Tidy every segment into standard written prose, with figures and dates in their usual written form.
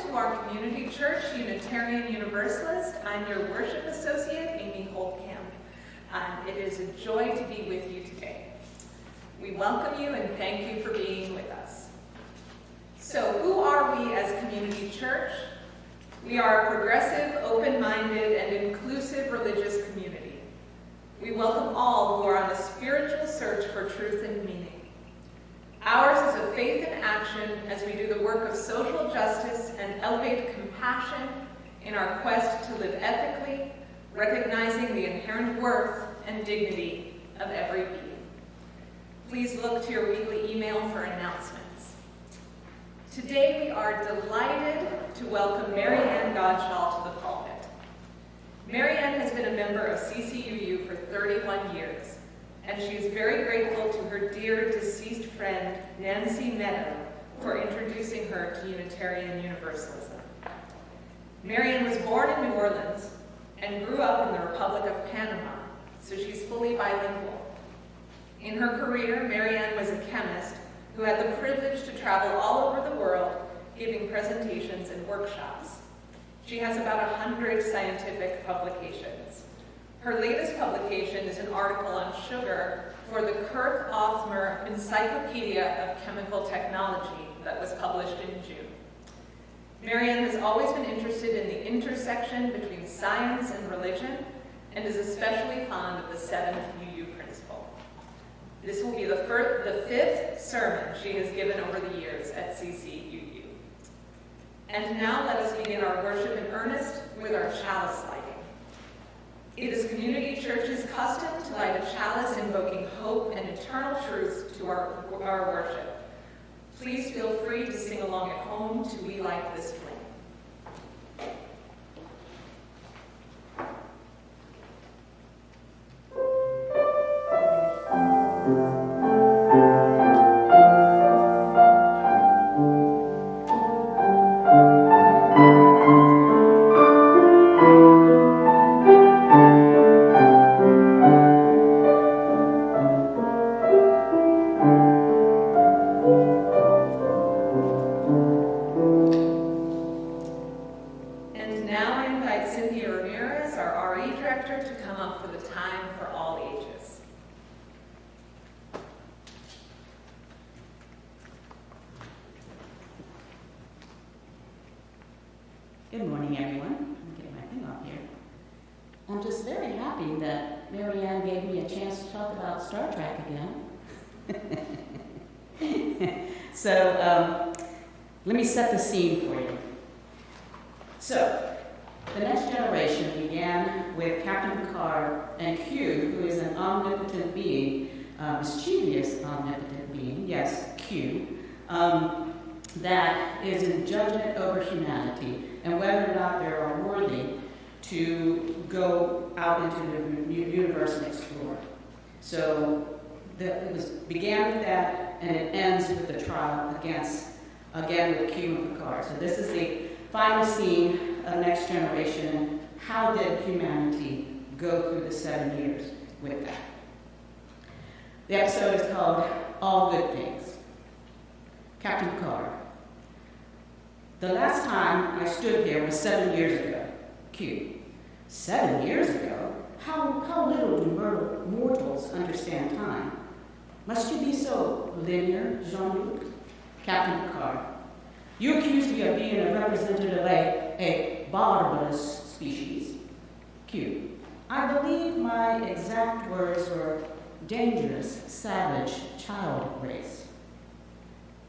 to our community church, Unitarian Universalist. I'm your worship associate, Amy Holtkamp. It is a joy to be with you today. We welcome you and thank you for being with us. So, who are we as community church? We are a progressive, open-minded, and inclusive religious community. We welcome all who are on a spiritual search for truth and meaning. Ours is a faith in action as we do the work of social justice and elevate compassion in our quest to live ethically, recognizing the inherent worth and dignity of every being. Please look to your weekly email for announcements. Today we are delighted to welcome Mary Ann Godshall to the pulpit. Mary Ann has been a member of CCUU for 31 years. And she is very grateful to her dear deceased friend, Nancy Meadow, for introducing her to Unitarian Universalism. Mary Ann was born in New Orleans and grew up in the Republic of Panama, so she's fully bilingual. In her career, Mary Ann was a chemist who had the privilege to travel all over the world, giving presentations and workshops. She has about 100 scientific publications. Her latest publication is an article on sugar for the Kirk-Othmer Encyclopedia of Chemical Technology that was published in June. Mary Ann has always been interested in the intersection between science and religion and is especially fond of the 7th UU principle. This will be the 5th sermon she has given over the years at CCUU. And now let us begin our worship in earnest with our chalice lighting. It is Community Church's custom to light a chalice invoking hope and eternal truth to our worship. Please feel free to sing along at home to We Light This Flame. Good morning, everyone. Let me get my thing off here. I'm just very happy that Mary Ann gave me a chance to talk about Star Trek again. So, let me set the scene for you. So, The Next Generation began with Captain Picard and Q, who is an omnipotent being, mischievous omnipotent being, yes, Q, that is in judgment over humanity and whether or not they are worthy to go out into the universe and explore. So it began with that, and it ends with the trial again with Q and Picard. So this is the final scene of Next Generation, and how did humanity go through the 7 years with that? The episode is called All Good Things. Captain Picard. The last time I stood here was 7 years ago. Q. 7 years ago? How little do mortals understand time? Must you be so linear, Jean-Luc? Captain Picard. You accuse me of being a representative of a barbarous species. Q. I believe my exact words were dangerous, savage, child race.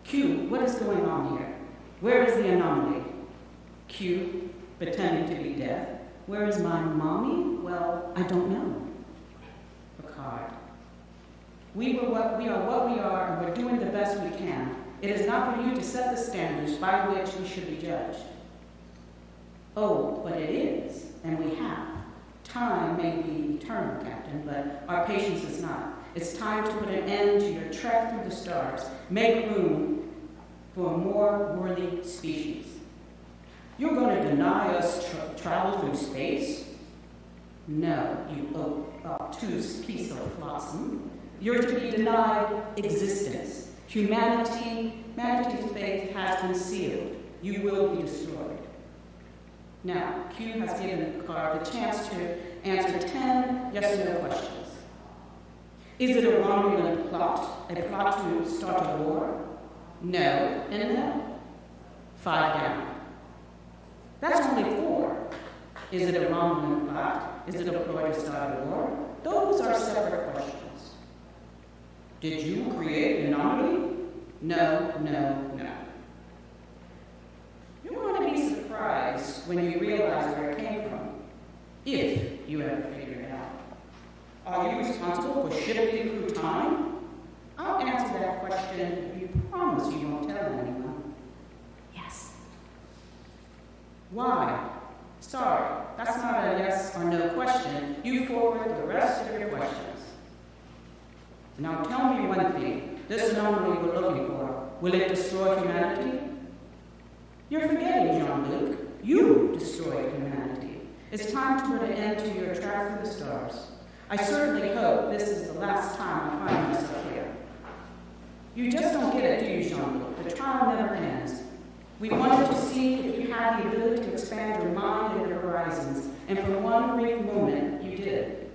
Q. What is going on here? Where is the anomaly? Q, pretending to be deaf. Where is my mommy? Well, I don't know. Picard. We are what we are, and we're doing the best we can. It is not for you to set the standards by which we should be judged. Oh, but it is, and we have. Time may be eternal, Captain, but our patience is not. It's time to put an end to your trek through the stars. Make room for a more worthy species. You're going to deny us travel through space? No, you obtuse piece of flotsam. You're to be denied existence. Humanity's faith has been sealed. you will be destroyed. Now, Q has given Picard the chance to answer 10 yes or no questions. Is it a Romulan plot, a plot to start a war? No and no. 5 down. That's only 4. Is it a Romulan plot? Is it a ploy to start a war? Those are separate questions. Did you create an anomaly? No, no, no. You're going to be surprised when you realize where it came from, if you ever figure it out. Are you responsible for shifting through time? I'll answer that question if you promise you won't tell anyone. Yes. Why? Sorry, that's not a yes or no question. You forward the rest of your questions. Now tell me one thing. This anomaly we're looking for, will it destroy humanity? You're forgetting, Jean-Luc. You destroyed humanity. It's time to put an end to your travel through the stars. I certainly hope this is the last time I find myself here. You just don't get it, do you, Jean-Luc? The trial never ends. We wanted to see if you had the ability to expand your mind and your horizons, and for one brief moment, you did.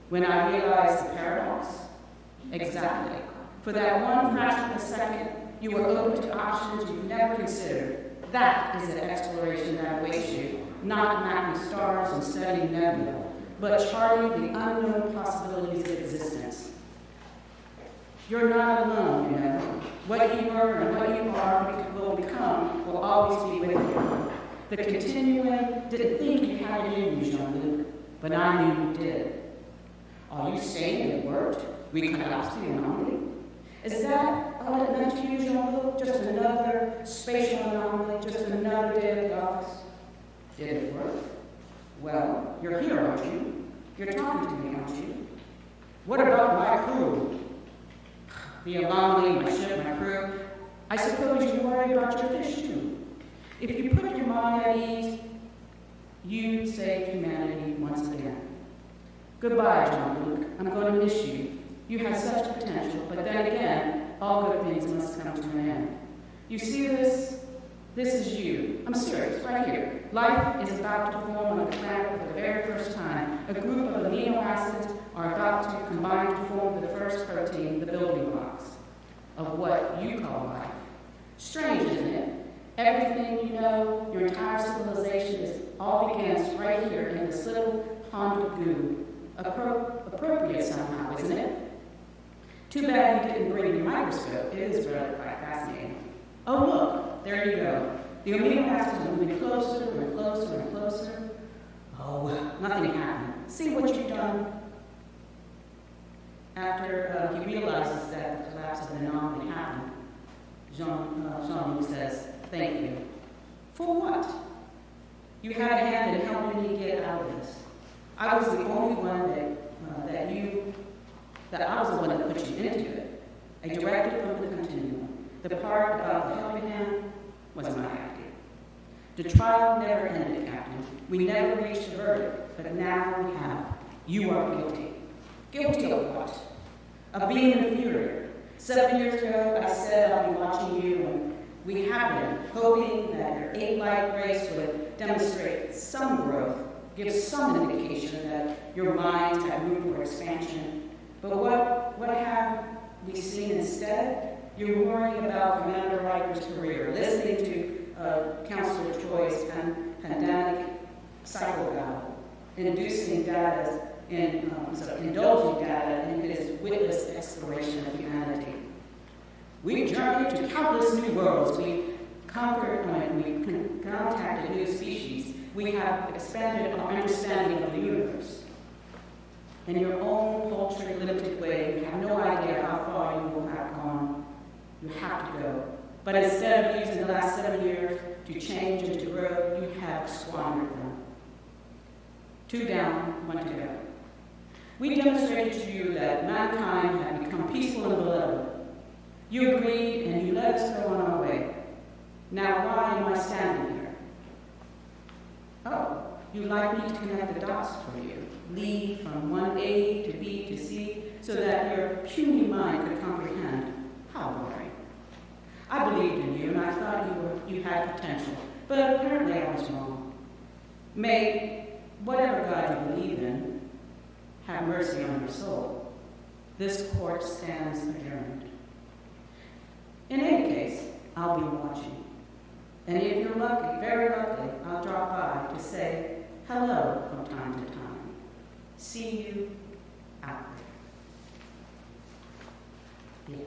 When I realized the paradox, exactly. For that one fraction of a second, you were open to options you never considered. That is an exploration that awaits you, not mapping stars and studying nebula, but charting the unknown possibilities of existence. You're not alone, you know. What you were and what you are will become will always be with you. The continuum didn't think you had it in you, Jean-Luc, but I knew you did. Are you saying it worked? We collapsed the anomaly? Is that all it meant to you, Jean-Luc? Just another spatial anomaly, just another day at the office? Did it work? Well, you're here, aren't you? You're talking to me, aren't you? What about my crew? The anomaly, my ship, my crew. I suppose you worry about your fish, too. If you put your mind at ease, you save humanity once again. Goodbye, Jean-Luc. I'm going to miss you. You have such potential, but then again, all good things must come to an end. You see this? This is you. I'm serious, right here. Life is about to form on the planet for the very first time. A group of amino acids are about to combine to form the first protein, the building blocks of what you call life. Strange, isn't it? Everything you know, your entire civilization all begins right here in this little pond of goo. Appropriate somehow, isn't it? Too bad you didn't bring your microscope. It is really quite fascinating. Oh, look, there you go. The amino acids are moving closer and closer and closer. Oh, nothing happened. See what you've done? After he realizes that the collapse of the anomaly happened, Jean-Luc says, thank you. For what? You had a hand in helping me get out of this. I was the only one that I was the one that put you into it. I directed from the continuum. The part about the helping hand was my idea. The trial never ended, Captain. We never reached a verdict, but now we have. You are guilty. Guilty of what? Of being inferior. 7 years ago, I said I'll be watching you, and we have been, hoping that your ape-like race would demonstrate some growth, give some indication that your minds have room for expansion. But what have we seen instead? You're worrying about Commander Riker's career, listening to Counselor Troy's pandemic cycle battle, indulging data in his witless exploration of humanity. We journeyed to countless new worlds. We contacted new species. We have expanded our understanding of the universe. In your own paltry, limited way, you have no idea how far you will have gone. You have to go. But instead of using the last 7 years to change and to grow, you have squandered them. 2 down, 1 to go. We demonstrated to you that mankind had become peaceful and benevolent. You agreed and you let us go on our way. Now why am I standing here? Oh, you'd like me to connect the dots for you, lead from one A to B to C, so that your puny mind could comprehend. How boring. I believed in you, and I thought you you had potential, but apparently I was wrong. May whatever God you believe in have mercy on your soul. This court stands adjourned. In any case, I'll be watching. And if you're lucky, very lucky, I'll drop by to say hello from time to time. See you out there. Yeah.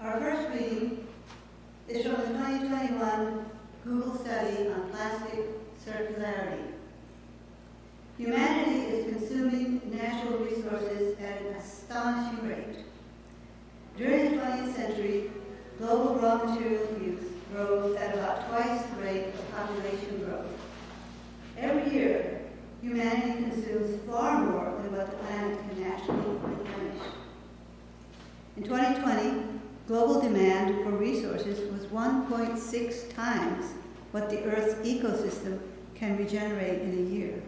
Our first reading is from the 2021 Google study on plastic circularity. Humanity is consuming natural resources at an astonishing rate. During the 20th century, global raw material use rose at about twice the rate of population growth. Every year, humanity consumes far more than what the planet can naturally replenish. In 2020, global demand for resources was 1.6 times what the Earth's ecosystem can regenerate in a year.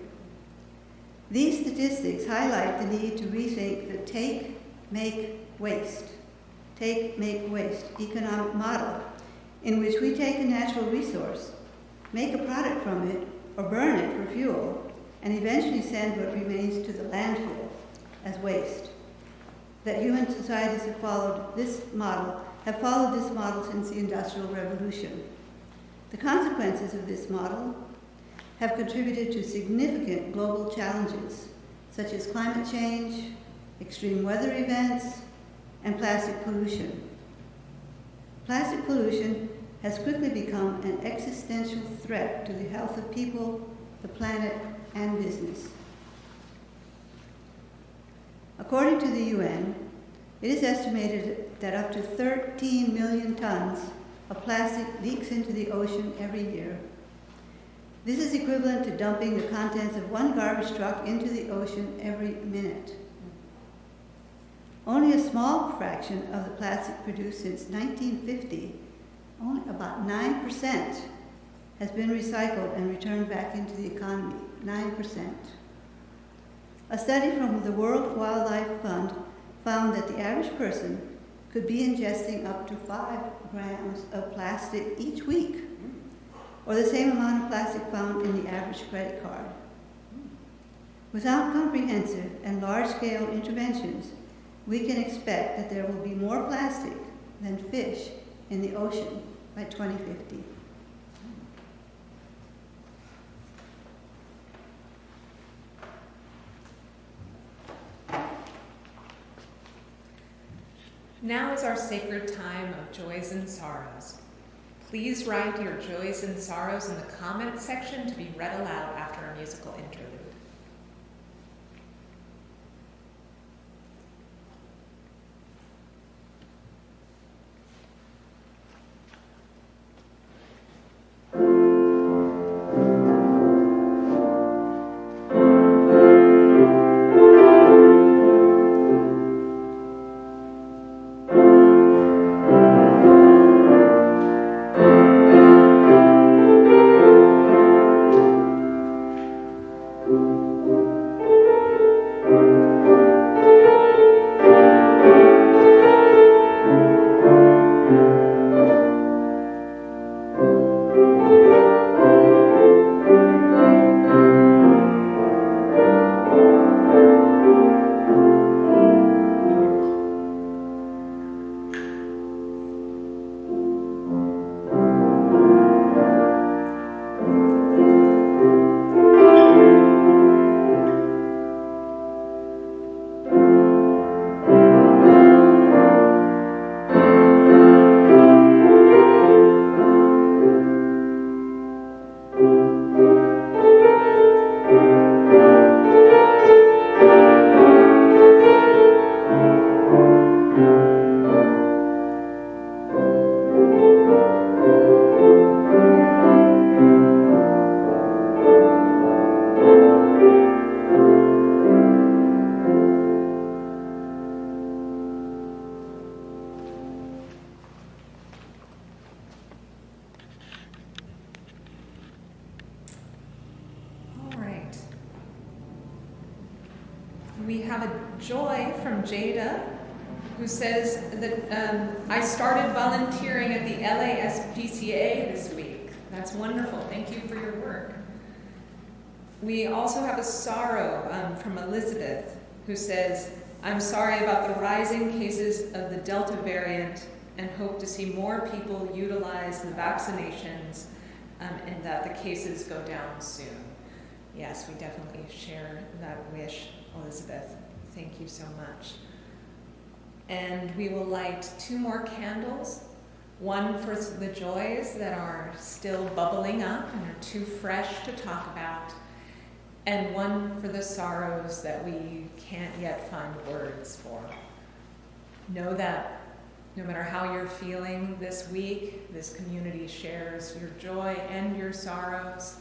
These statistics highlight the need to rethink the take, make, waste economic model, in which we take a natural resource, make a product from it, or burn it for fuel, and eventually send what remains to the landfill as waste. That human societies have followed this model since the Industrial Revolution. The consequences of this model have contributed to significant global challenges, such as climate change, extreme weather events, and plastic pollution. Plastic pollution has quickly become an existential threat to the health of people, the planet, and business. According to the UN, it is estimated that up to 13 million tons of plastic leaks into the ocean every year. This is equivalent to dumping the contents of one garbage truck into the ocean every minute. Only a small fraction of the plastic produced since 1950, only about 9%, has been recycled and returned back into the economy, 9%. A study from the World Wildlife Fund found that the average person could be ingesting up to 5 grams of plastic each week, or the same amount of plastic found in the average credit card. Without comprehensive and large-scale interventions, we can expect that there will be more plastic than fish in the ocean by 2050. Now is our sacred time of joys and sorrows. Please write your joys and sorrows in the comments section to be read aloud after our musical interlude. We have a joy from Jada, who says that I started volunteering at the LASPCA this week. That's wonderful. Thank you for your work. We also have a sorrow from Elizabeth, who says, I'm sorry about the rising cases of the Delta variant and hope to see more people utilize the vaccinations and that the cases go down soon. Yes, we definitely share that wish, Elizabeth. Thank you so much. And we will light 2 more candles, one for the joys that are still bubbling up and are too fresh to talk about, and one for the sorrows that we can't yet find words for. Know that no matter how you're feeling this week, this community shares your joy and your sorrows,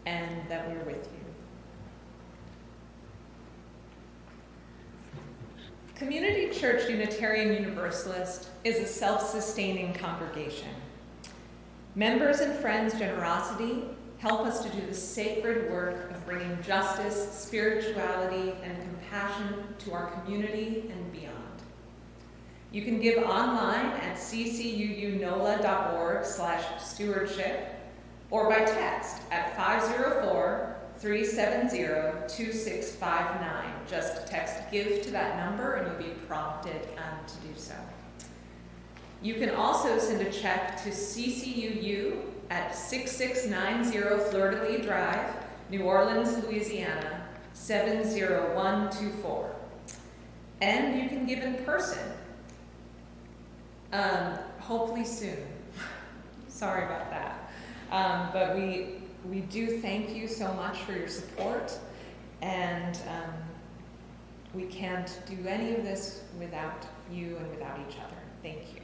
and that we're with you. Community Church Unitarian Universalist is a self-sustaining congregation. Members and friends' generosity help us to do the sacred work of bringing justice, spirituality, and compassion to our community and beyond. You can give online at ccuunola.org/stewardship or by text at 504-370-2659. Just text GIVE to that number and you'll be prompted to do so. You can also send a check to CCUU at 6690 Fleur-de-Lis Drive, New Orleans, Louisiana, 70124. And you can give in person, hopefully soon. Sorry about that. But we do thank you so much for your support, and we can't do any of this without you and without each other. Thank you.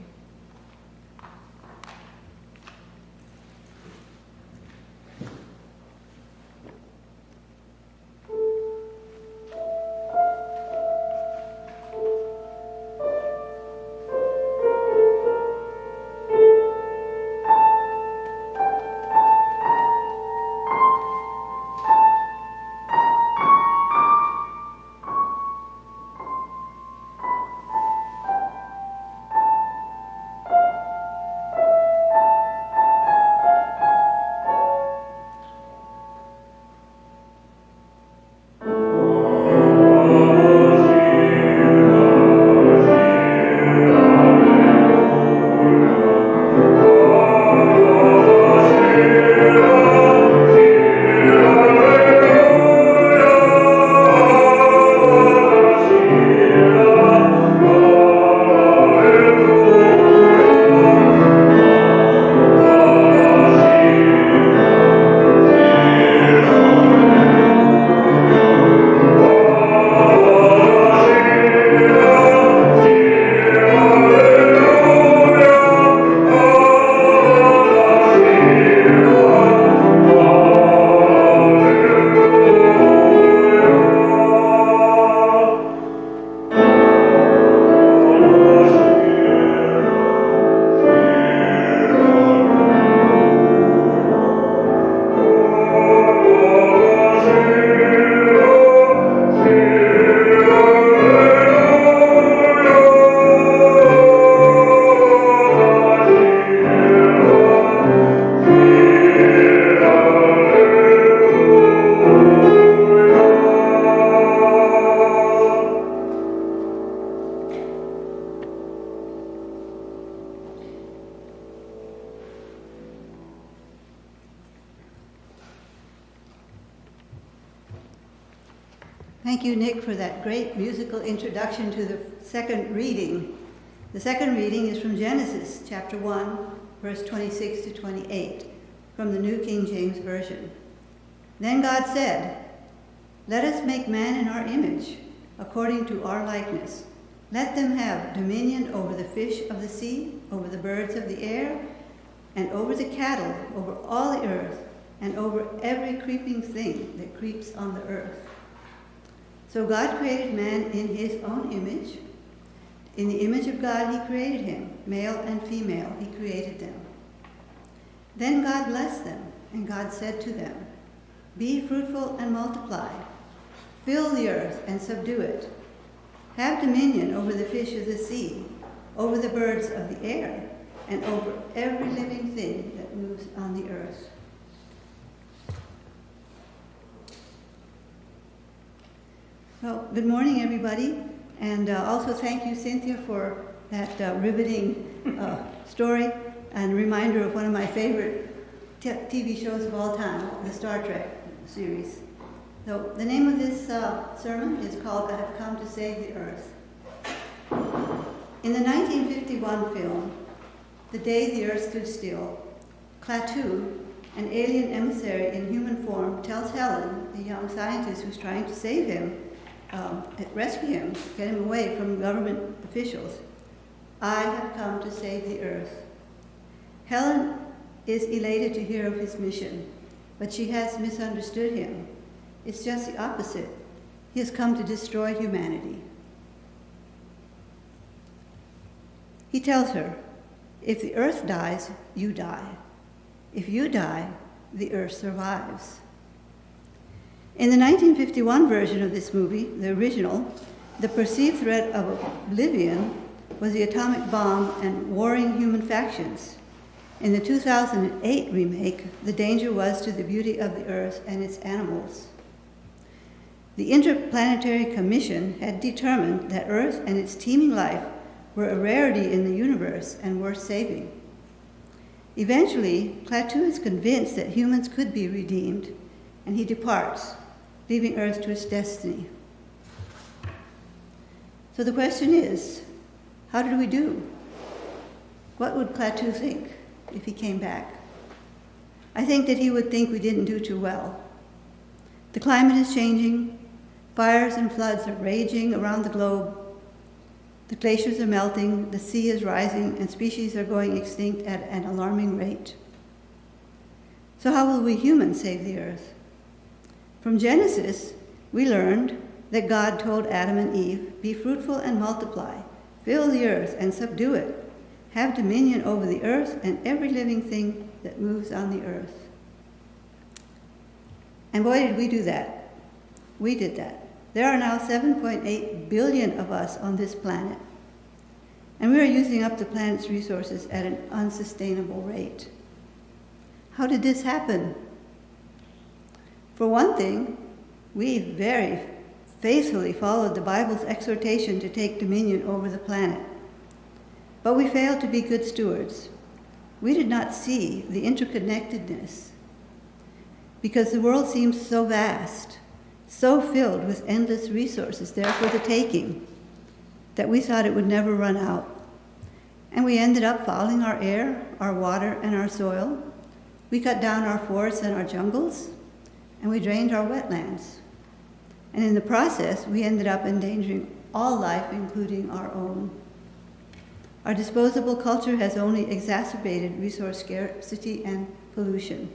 Thank you, Nick, for that great musical introduction to the second reading. The second reading is from Genesis chapter 1, verse 26 to 28, from the New King James Version. Then God said, "Let us make man in our image, according to our likeness. Let them have dominion over the fish of the sea, over the birds of the air, and over the cattle, over all the earth, and over every creeping thing that creeps on the earth." So God created man in his own image. In the image of God he created him, male and female he created them. Then God blessed them, and God said to them, "Be fruitful and multiply. Fill the earth and subdue it. Have dominion over the fish of the sea, over the birds of the air, and over every living thing that moves on the earth." Well, good morning, everybody. And also thank you, Cynthia, for that riveting story and reminder of one of my favorite TV shows of all time, the Star Trek series. So the name of this sermon is called "I Have Come to Save the Earth." In the 1951 film, "The Day the Earth Stood Still," Klaatu, an alien emissary in human form, tells Helen, the young scientist who's trying to save him, rescue him, get him away from government officials, "I have come to save the earth." Helen is elated to hear of his mission, but she has misunderstood him. It's just the opposite. He has come to destroy humanity. He tells her, "If the earth dies, you die. If you die, the earth survives." In the 1951 version of this movie, the original, the perceived threat of oblivion was the atomic bomb and warring human factions. In the 2008 remake, the danger was to the beauty of the earth and its animals. The Interplanetary Commission had determined that Earth and its teeming life were a rarity in the universe and worth saving. Eventually, Klaatu is convinced that humans could be redeemed, and he departs, leaving Earth to its destiny. So the question is, how did we do? What would Klaatu think if he came back? I think that he would think we didn't do too well. The climate is changing, fires and floods are raging around the globe, the glaciers are melting, the sea is rising, and species are going extinct at an alarming rate. So how will we humans save the earth? From Genesis, we learned that God told Adam and Eve, "Be fruitful and multiply, fill the earth and subdue it, have dominion over the earth and every living thing that moves on the earth." And boy, did we do that. We did that. There are now 7.8 billion of us on this planet, and we are using up the planet's resources at an unsustainable rate. How did this happen? For one thing, we very faithfully followed the Bible's exhortation to take dominion over the planet. But we failed to be good stewards. We did not see the interconnectedness, because the world seems so vast, so filled with endless resources there for the taking, that we thought it would never run out. And we ended up fouling our air, our water, and our soil. We cut down our forests and our jungles, and we drained our wetlands. And in the process, we ended up endangering all life, including our own. Our disposable culture has only exacerbated resource scarcity and pollution.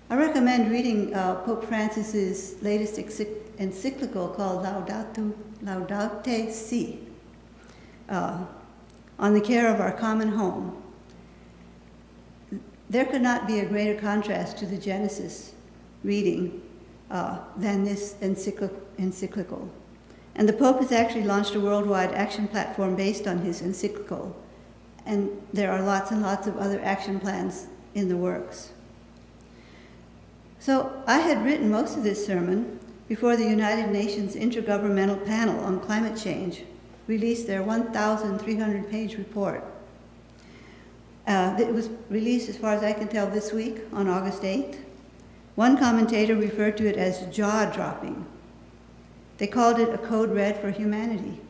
I recommend reading Pope Francis's latest encyclical called Laudate Si, on the care of our common home. There could not be a greater contrast to the Genesis reading than this encyclical. And the Pope has actually launched a worldwide action platform based on his encyclical. And there are lots and lots of other action plans in the works. So I had written most of this sermon before the United Nations Intergovernmental Panel on Climate Change released their 1,300-page report. It was released, as far as I can tell, this week on August 8th. One commentator referred to it as jaw-dropping. They called it a code red for humanity.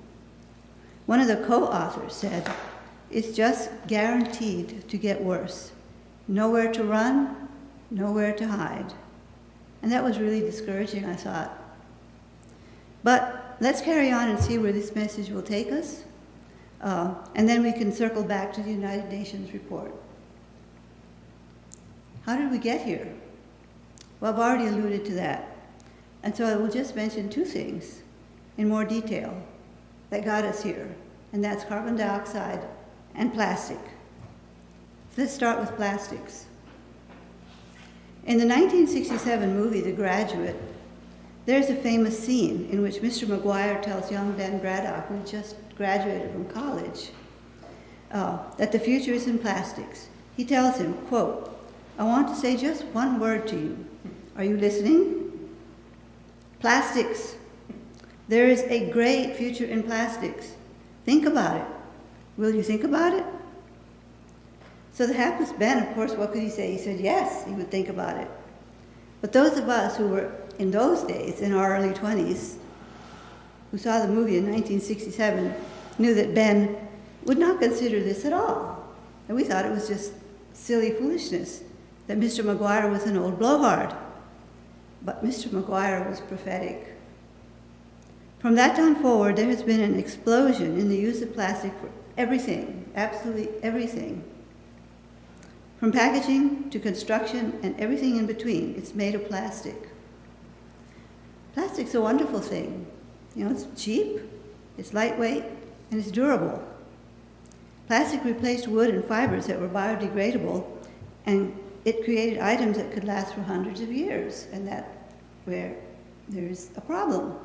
One of the co-authors said, "It's just guaranteed to get worse. Nowhere to run, nowhere to hide." And that was really discouraging, I thought. But let's carry on and see where this message will take us. And then we can circle back to the United Nations report. How did we get here? Well, I've already alluded to that. And so I will just mention two things in more detail that got us here, and that's carbon dioxide and plastic. Let's start with plastics. In the 1967 movie, The Graduate, there's a famous scene in which Mr. McGuire tells young Ben Braddock, who just graduated from college, that the future is in plastics. He tells him, quote, "I want to say just one word to you. Are you listening? Plastics. There is a great future in plastics. Think about it. Will you think about it?" So the hapless Ben, of course, what could he say? He said yes, he would think about it. But those of us who were in those days, in our early 20s, who saw the movie in 1967, knew that Ben would not consider this at all. And we thought it was just silly foolishness, that Mr. McGuire was an old blowhard. But Mr. McGuire was prophetic. From that time forward, there has been an explosion in the use of plastic for everything, absolutely everything. From packaging to construction and everything in between, it's made of plastic. Plastic's a wonderful thing. You know, it's cheap, it's lightweight, and it's durable. Plastic replaced wood and fibers that were biodegradable, and it created items that could last for hundreds of years, and that's where there's a problem.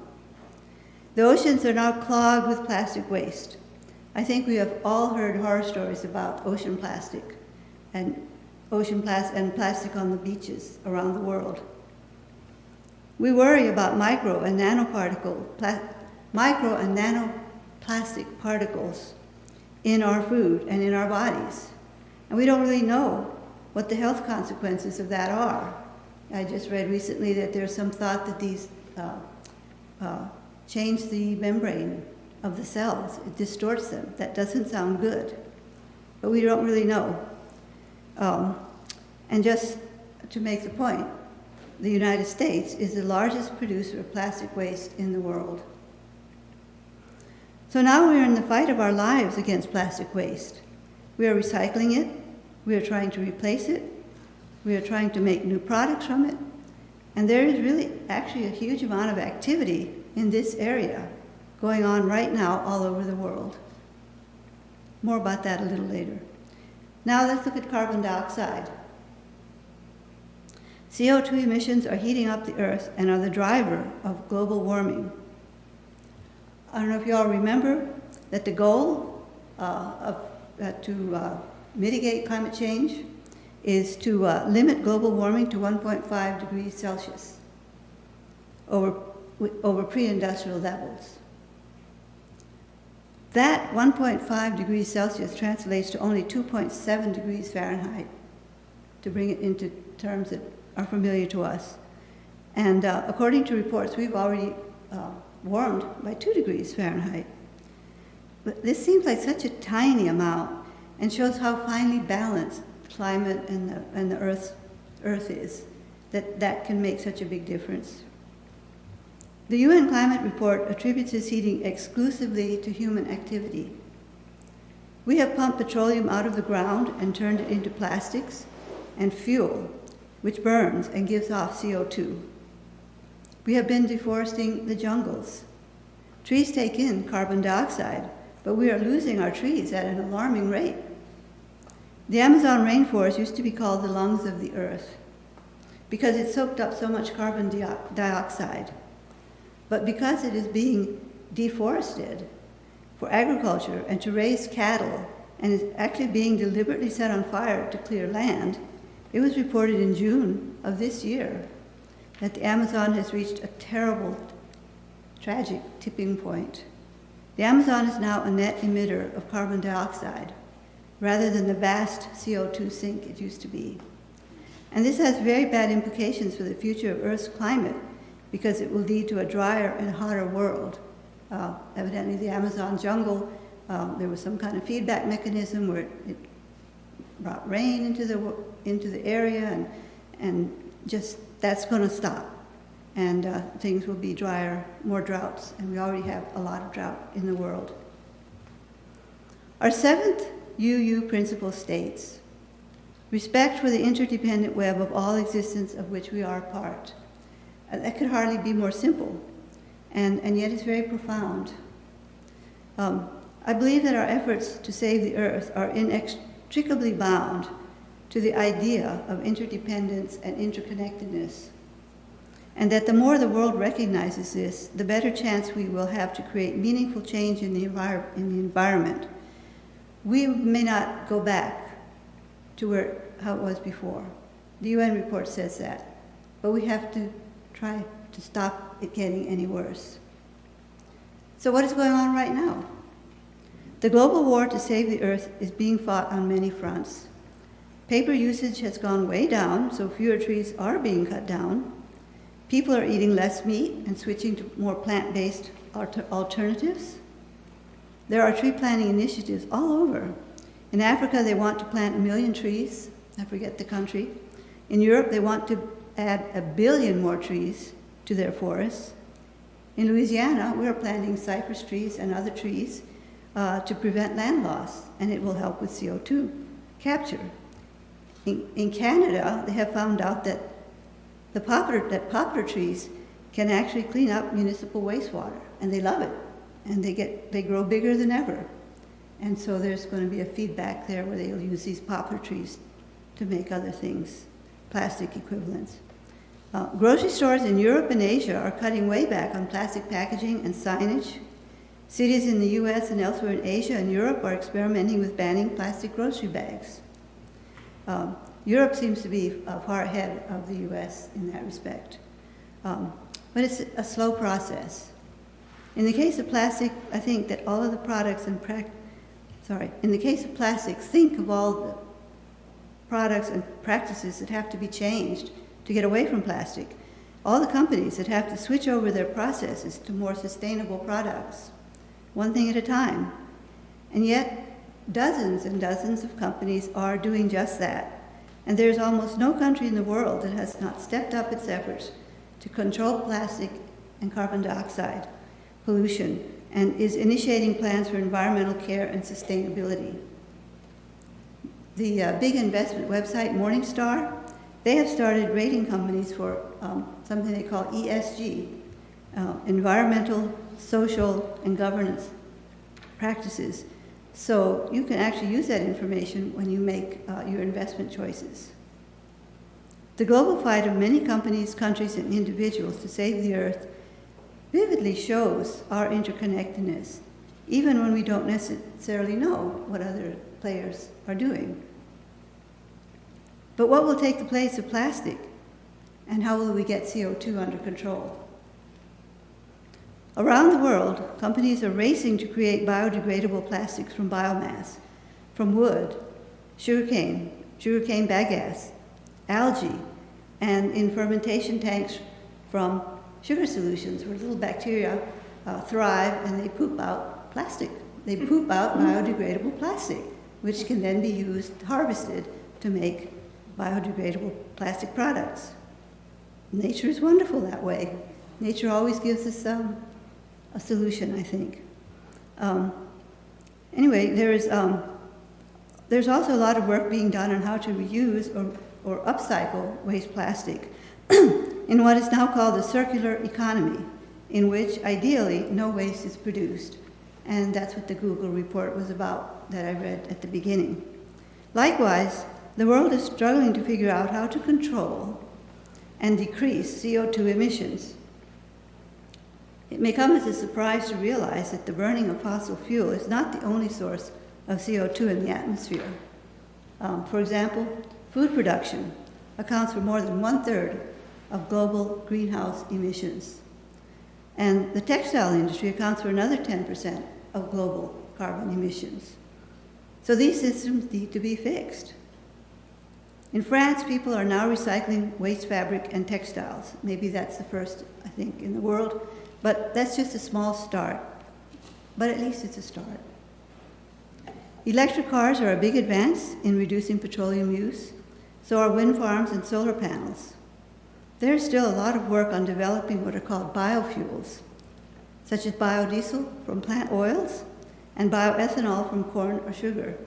The oceans are now clogged with plastic waste. I think we have all heard horror stories about ocean plastic and plastic on the beaches around the world. We worry about micro and nanoplastic particles in our food and in our bodies, and we don't really know what the health consequences of that are. I just read recently that there's some thought that these change the membrane of the cells. It distorts them. That doesn't sound good, but we don't really know. And just to make the point, the United States is the largest producer of plastic waste in the world. So now we're in the fight of our lives against plastic waste. We are recycling it. We are trying to replace it. We are trying to make new products from it. And there is really actually a huge amount of activity in this area going on right now all over the world. More about that a little later. Now let's look at carbon dioxide. CO2 emissions are heating up the earth and are the driver of global warming. I don't know if you all remember that the goal to mitigate climate change is to limit global warming to 1.5 degrees Celsius over pre-industrial levels. That 1.5 degrees Celsius translates to only 2.7 degrees Fahrenheit, to bring it into terms that are familiar to us. And according to reports, we've already warmed by 2 degrees Fahrenheit. But this seems like such a tiny amount and shows how finely balanced the climate and the Earth is, that can make such a big difference. The UN climate report attributes this heating exclusively to human activity. We have pumped petroleum out of the ground and turned it into plastics and fuel, which burns and gives off CO2. We have been deforesting the jungles. Trees take in carbon dioxide, but we are losing our trees at an alarming rate. The Amazon rainforest used to be called the lungs of the earth because it soaked up so much carbon dioxide. But because it is being deforested for agriculture and to raise cattle, and is actually being deliberately set on fire to clear land, it was reported in June of this year that the Amazon has reached a terrible, tragic tipping point. The Amazon is now a net emitter of carbon dioxide, rather than the vast CO2 sink it used to be. And this has very bad implications for the future of Earth's climate, because it will lead to a drier and hotter world. Evidently, the Amazon jungle, there was some kind of feedback mechanism where it brought rain into the area, and just that's going to stop. And things will be drier, more droughts, and we already have a lot of drought in the world. Our seventh UU principle states, respect for the interdependent web of all existence of which we are a part. That could hardly be more simple, and yet it's very profound. I believe that our efforts to save the earth are inextricably bound to the idea of interdependence and interconnectedness, and that the more the world recognizes this, the better chance we will have to create meaningful change in the environment. We may not go back to how it was before. The UN report says that, but we have to try to stop it getting any worse. So what is going on right now? The global war to save the earth is being fought on many fronts. Paper usage has gone way down, so fewer trees are being cut down. People are eating less meat and switching to more plant-based alternatives. There are tree planting initiatives all over. In Africa, they want to plant 1 million trees. I forget the country. In Europe, they want to add 1 billion more trees to their forests. In Louisiana, we are planting cypress trees and other trees to prevent land loss, and it will help with CO2 capture. In Canada, they have found out that poplar trees can actually clean up municipal wastewater, and they love it, and they grow bigger than ever. And so there's going to be a feedback there where they'll use these poplar trees to make other things, plastic equivalents. Grocery stores in Europe and Asia are cutting way back on plastic packaging and signage. Cities in the US and elsewhere in Asia and Europe are experimenting with banning plastic grocery bags. Europe seems to be far ahead of the US in that respect. But it's a slow process. In the case of plastic, I think that all of the products in the case of plastic, think of all the products and practices that have to be changed to get away from plastic. All the companies that have to switch over their processes to more sustainable products, one thing at a time. And yet, dozens and dozens of companies are doing just that. And there's almost no country in the world that has not stepped up its efforts to control plastic and carbon dioxide pollution and is initiating plans for environmental care and sustainability. The big investment website Morningstar, they have started rating companies for something they call ESG, environmental, social, and governance practices. So you can actually use that information when you make your investment choices. The global fight of many companies, countries, and individuals to save the earth vividly shows our interconnectedness, even when we don't necessarily know what other players are doing. But what will take the place of plastic, and how will we get CO2 under control? Around the world, companies are racing to create biodegradable plastics from biomass, from wood, sugarcane bagasse, algae, and in fermentation tanks from sugar solutions where little bacteria thrive and they poop out plastic. They poop out biodegradable plastic, which can then be harvested to make biodegradable plastic products. Nature is wonderful that way. Nature always gives us a solution, I think. Anyway, there's also a lot of work being done on how to reuse or upcycle waste plastic in what is now called the circular economy, in which ideally no waste is produced. And that's what the Google report was about that I read at the beginning. Likewise, the world is struggling to figure out how to control and decrease CO2 emissions. It may come as a surprise to realize that the burning of fossil fuel is not the only source of CO2 in the atmosphere. For example, food production accounts for more than 1/3 of global greenhouse emissions. And the textile industry accounts for another 10% of global carbon emissions. So these systems need to be fixed. In France, people are now recycling waste fabric and textiles. Maybe that's the first, I think, in the world, but that's just a small start. But at least it's a start. Electric cars are a big advance in reducing petroleum use, so are wind farms and solar panels. There's still a lot of work on developing what are called biofuels, such as biodiesel from plant oils and bioethanol from corn or sugar.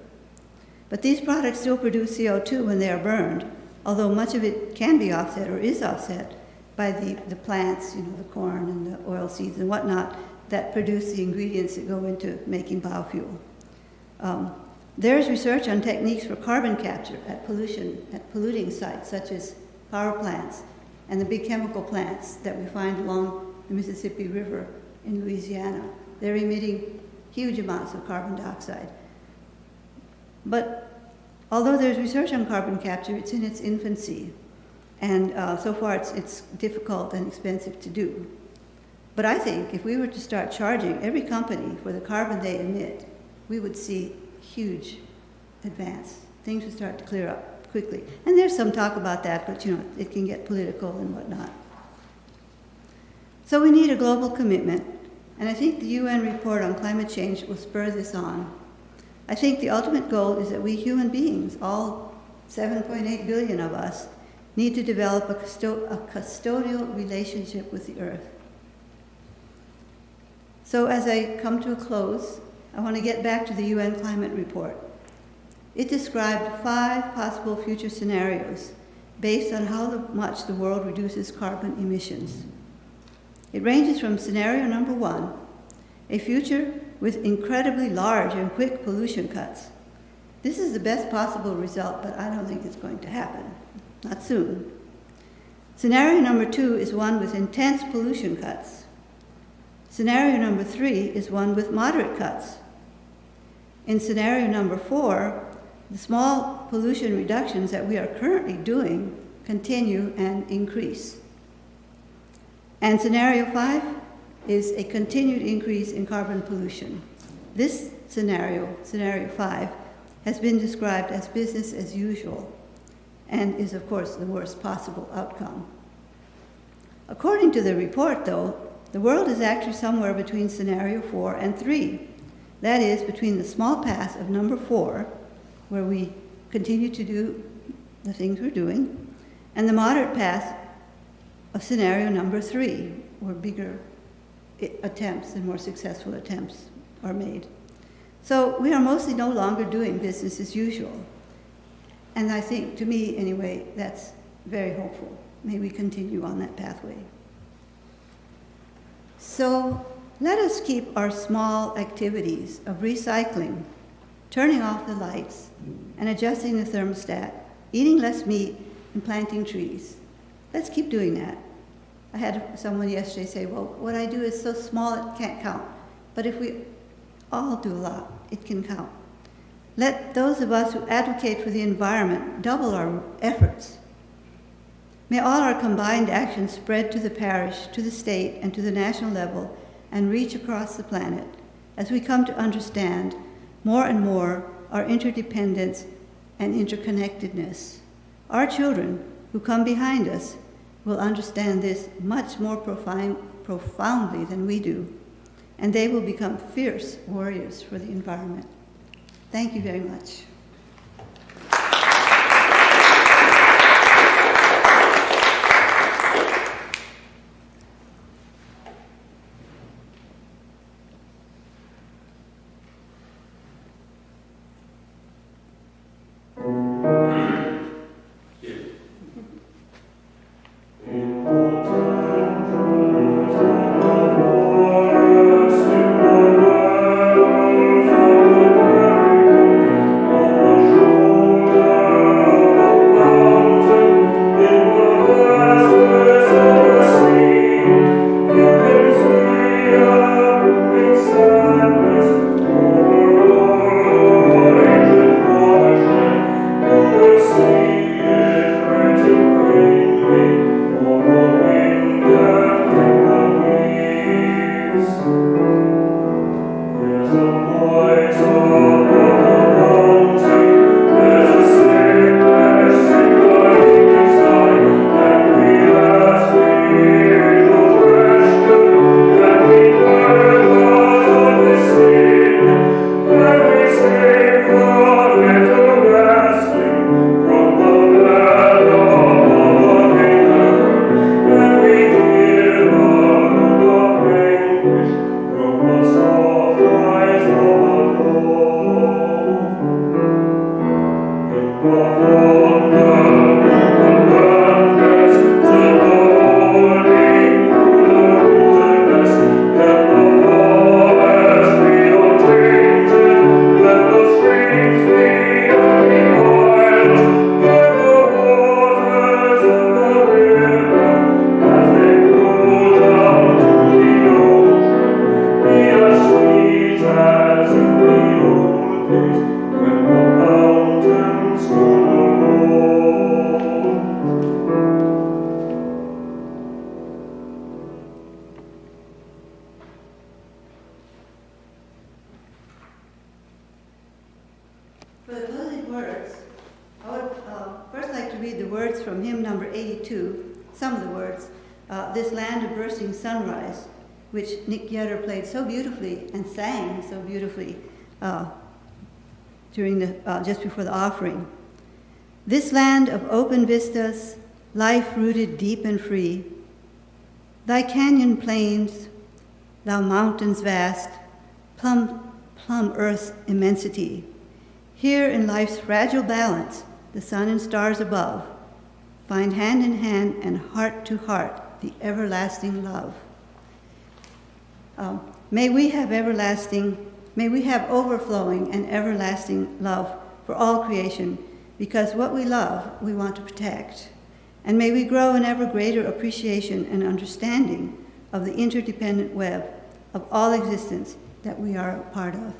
But these products still produce CO2 when they are burned, although much of it can be offset or is offset by the plants, the corn and the oil seeds and whatnot, that produce the ingredients that go into making biofuel. There's research on techniques for carbon capture at polluting sites such as power plants and the big chemical plants that we find along the Mississippi River in Louisiana. They're emitting huge amounts of carbon dioxide. But although there's research on carbon capture, it's in its infancy. And so far it's difficult and expensive to do. But I think if we were to start charging every company for the carbon they emit, we would see huge advance. Things would start to clear up quickly. And there's some talk about that, but it can get political and whatnot. So we need a global commitment, and I think the UN report on climate change will spur this on. I think the ultimate goal is that we human beings, all 7.8 billion of us, need to develop a custodial relationship with the earth. So as I come to a close, I want to get back to the UN climate report. It described 5 possible future scenarios based on how much the world reduces carbon emissions. It ranges from scenario number 1, a future with incredibly large and quick pollution cuts. This is the best possible result, but I don't think it's going to happen. Not soon. Scenario number 2 is one with intense pollution cuts. Scenario number 3 is one with moderate cuts. In scenario number 4, the small pollution reductions that we are currently doing continue and increase. And scenario 5 is a continued increase in carbon pollution. This scenario, scenario 5, has been described as business as usual and is, of course, the worst possible outcome. According to the report, though, the world is actually somewhere between scenario 4 and 3. That is, between the small path of number 4, where we continue to do the things we're doing, and the moderate path of scenario number 3, where bigger attempts and more successful attempts are made. So we are mostly no longer doing business as usual. And I think, to me anyway, that's very hopeful. May we continue on that pathway. So let us keep our small activities of recycling, turning off the lights, and adjusting the thermostat, eating less meat, and planting trees. Let's keep doing that. I had someone yesterday say, well, what I do is so small it can't count. But if we all do a lot, it can count. Let those of us who advocate for the environment double our efforts. May all our combined actions spread to the parish, to the state, and to the national level, and reach across the planet as we come to understand more and more our interdependence and interconnectedness. Our children, who come behind us, will understand this much more profoundly than we do, and they will become fierce warriors for the environment. Thank you very much. number 82, some of the words, this land of bursting sunrise, which Nick Yetter played so beautifully and sang so beautifully during just before the offering. This land of open vistas, life rooted deep and free, thy canyon plains, thou mountains vast, plumb earth's immensity. Here in life's fragile balance, the sun and stars above, find hand in hand and heart to heart the everlasting love. May we have overflowing and everlasting love for all creation, because what we love, we want to protect. And may we grow in ever greater appreciation and understanding of the interdependent web of all existence that we are a part of.